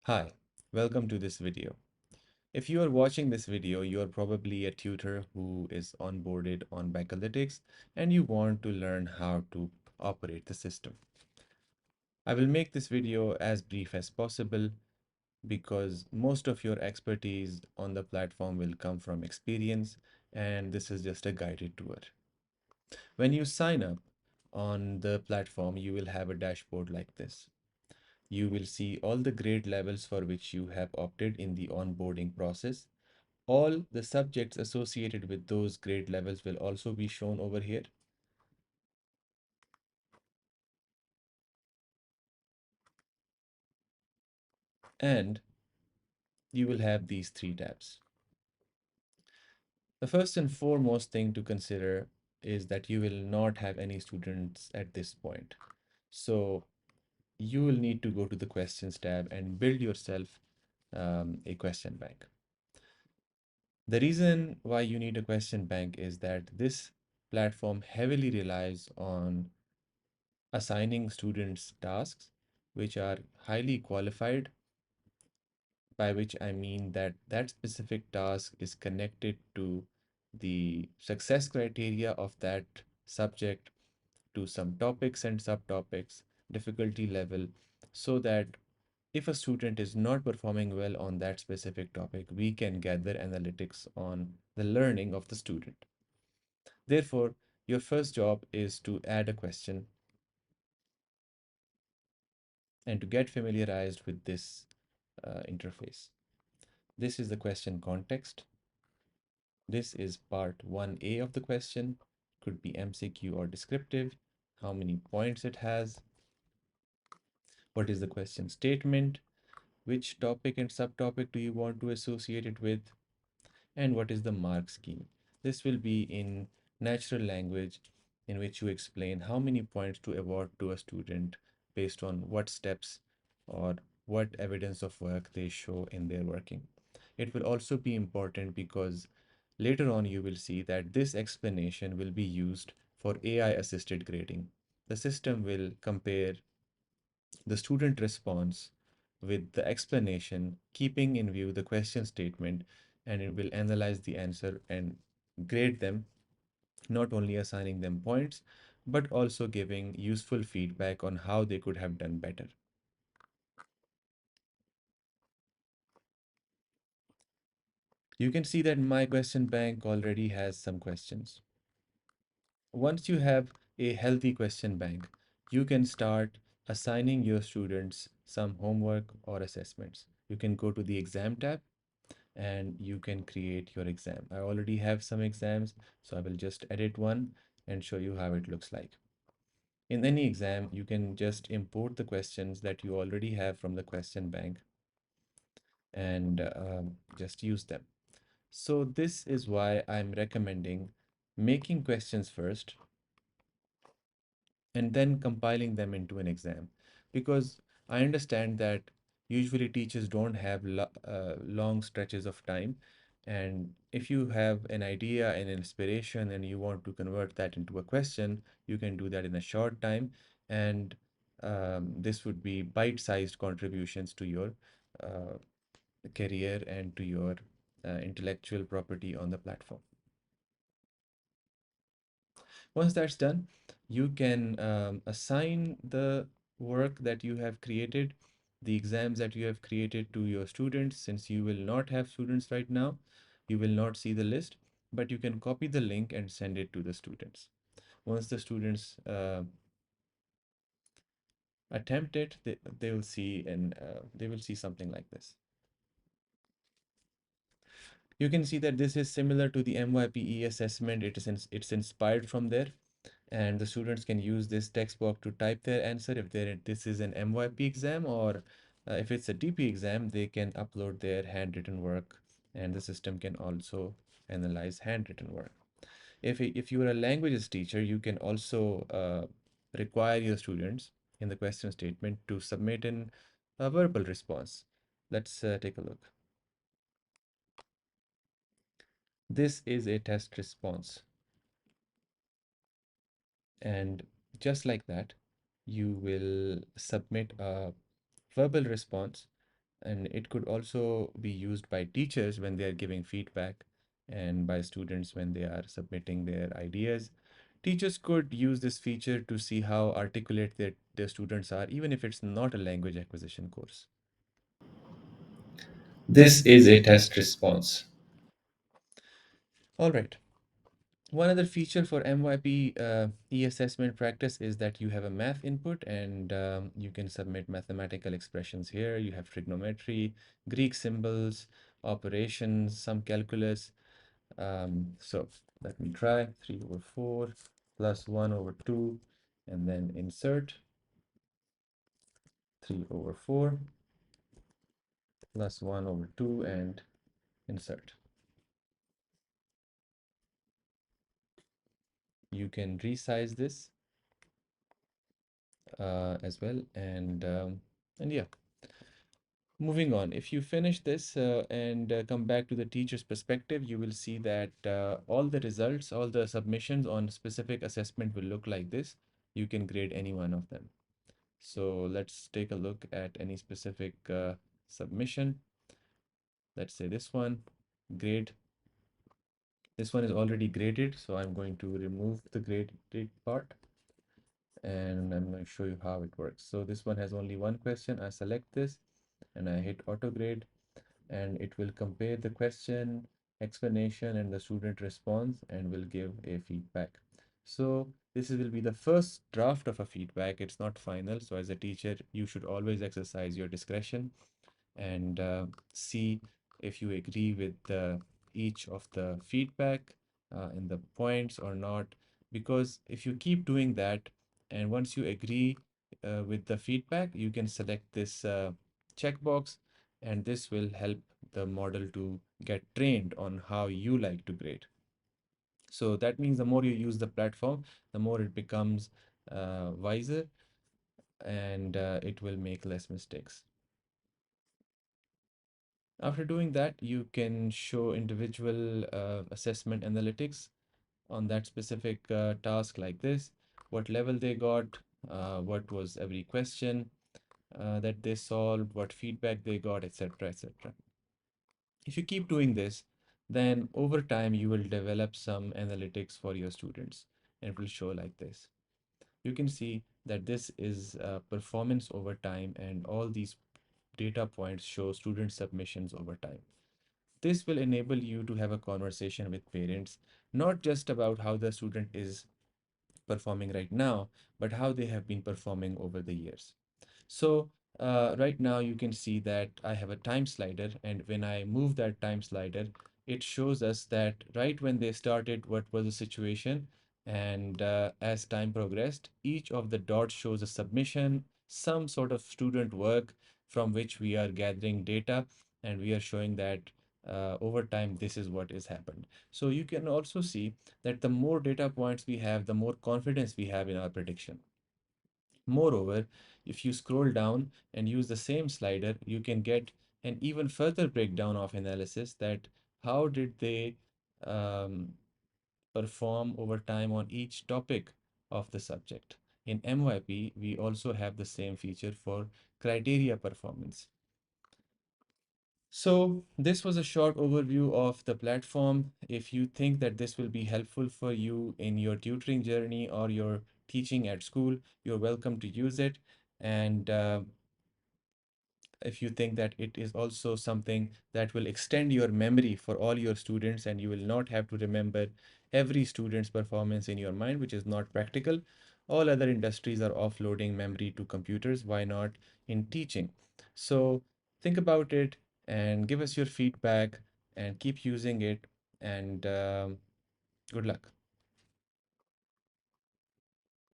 Hi, welcome to this video. If you are watching this video, you are probably a tutor who is onboarded on Baccalytics and you want to learn how to operate the system. I will make this video as brief as possible because most of your expertise on the platform will come from experience and this is just a guided tour. When you sign up on the platform, you will have a dashboard like this. You will see all the grade levels for which you have opted in the onboarding process. All the subjects associated with those grade levels will also be shown over here. And you will have these three tabs. The first and foremost thing to consider is that you will not have any students at this point. So you will need to go to the questions tab and build yourself a question bank. The reason why you need a question bank is that this platform heavily relies on assigning students tasks which are highly qualified, by which I mean that that specific task is connected to the success criteria of that subject, to some topics and subtopics, difficulty level, so that if a student is not performing well on that specific topic, we can gather analytics on the learning of the student. Therefore, your first job is to add a question and to get familiarized with this interface. This is the question context. This is part 1A of the question. Could be MCQ or descriptive. How many points it has. What is the question statement? Which topic and subtopic do you want to associate it with? And what is the mark scheme? This will be in natural language in which you explain how many points to award to a student based on what steps or what evidence of work they show in their working. It will also be important because later on you will see that this explanation will be used for AI assisted grading. The system will compare the student response with the explanation, keeping in view the question statement, and it will analyze the answer and grade them, not only assigning them points, but also giving useful feedback on how they could have done better. You can see that my question bank already has some questions. Once you have a healthy question bank, you can start assigning your students some homework or assessments. You can go to the exam tab and you can create your exam. I already have some exams, so I will just edit one and show you how it looks like. In any exam, you can just import the questions that you already have from the question bank and just use them. So this is why I'm recommending making questions first and then compiling them into an exam, because I understand that usually teachers don't have long stretches of time, and if you have an idea and inspiration and you want to convert that into a question, you can do that in a short time, and this would be bite-sized contributions to your uh, career and to your intellectual property on the platform. Once that's done, you can assign the work that you have created, the exams that you have created to your students. Since you will not have students right now, you will not see the list, but you can copy the link and send it to the students. Once the students attempt it, they will see and they will see something like this. You can see that this is similar to the MYPE assessment. It's inspired from there, and the students can use this text box to type their answer if this is an MYP exam, or if it's a DP exam, they can upload their handwritten work, and the system can also analyze handwritten work. If you're a languages teacher, you can also require your students in the question statement to submit a verbal response. Let's take a look. This is a test response. And just like that, you will submit a verbal response And it could also be used by teachers when they are giving feedback and by students when they are submitting their ideas. Teachers could use this feature to see how articulate their students are, even if it's not a language acquisition course. This is a test response. All right. One other feature for MYP e-assessment practice is that you have a math input and you can submit mathematical expressions here. You have trigonometry, Greek symbols, operations, some calculus. So let me try 3 over 4 plus 1 over 2 and then insert 3 over 4 plus 1 over 2 and insert. You can resize this as well and yeah. Moving on, if you finish this and come back to the teacher's perspective, you will see that all the results, all the submissions on specific assessment will look like this. You can grade any one of them. So let's take a look at any specific submission. Let's say this one, grade. This one is already graded, so I'm going to remove the graded part and I'm going to show you how it works. So this one has only one question. I select this and I hit auto grade, and it will compare the question, explanation, and the student response and will give a feedback. So this will be the first draft of a feedback. It's not final. So as a teacher, you should always exercise your discretion and see if you agree with each of the feedback in the points or not. Because if you keep doing that, and once you agree with the feedback, you can select this checkbox, and this will help the model to get trained on how you like to grade. So that means the more you use the platform, the more it becomes wiser and it will make less mistakes. After doing that, you can show individual assessment analytics on that specific task like this, what level they got, what was every question that they solved, what feedback they got, etc., etc. If you keep doing this, then over time you will develop some analytics for your students and it will show like this. You can see that this is performance over time and all these data points show student submissions over time. This will enable you to have a conversation with parents, not just about how the student is performing right now, but how they have been performing over the years. So right now you can see that I have a time slider, and when I move that time slider, it shows us that right when they started, what was the situation, and as time progressed, each of the dots shows a submission, some sort of student work from which we are gathering data, and we are showing that over time this is what has happened. So you can also see that the more data points we have, the more confidence we have in our prediction. Moreover, if you scroll down and use the same slider, you can get an even further breakdown of analysis, that how did they um, perform over time on each topic of the subject. In MYP, we also have the same feature for criteria performance. So this was a short overview of the platform. If you think that this will be helpful for you in your tutoring journey or your teaching at school, you're welcome to use it. And if you think that it is also something that will extend your memory for all your students and you will not have to remember every student's performance in your mind, which is not practical. All other industries are offloading memory to computers. Why not in teaching? So think about it and give us your feedback and keep using it. And good luck.